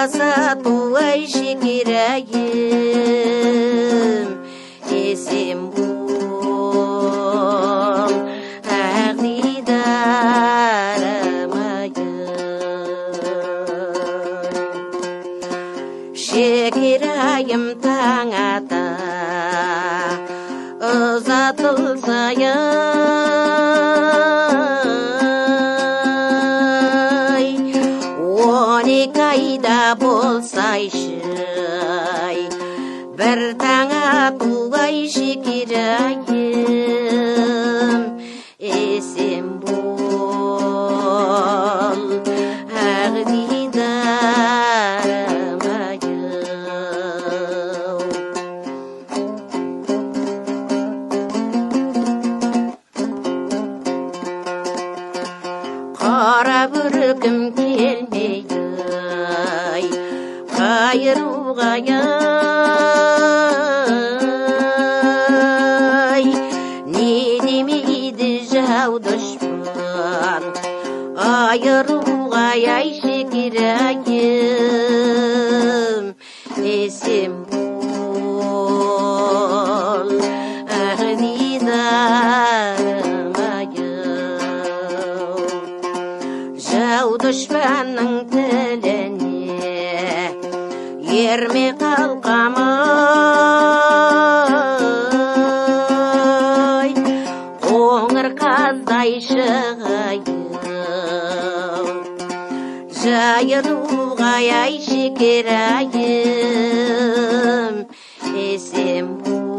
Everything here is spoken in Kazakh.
болмаса туай шекерайым, есем бол ақ дидарым айым. Шекерайым таң ата ұзатылсай, 12 айда болсайшы, бір таң атуай шекерайым, есем бол ақ дидарым айым. Қара бөркім келмейді қайыруға ай, не демейді жау дұшпан айыруға ай шекерайым, есем бол ақ дидарым айым. Жау дұшпанның тіліне ерме қалқамай, қоңыр қаздай шығайым, жайыруға ай шекерайым, есем бол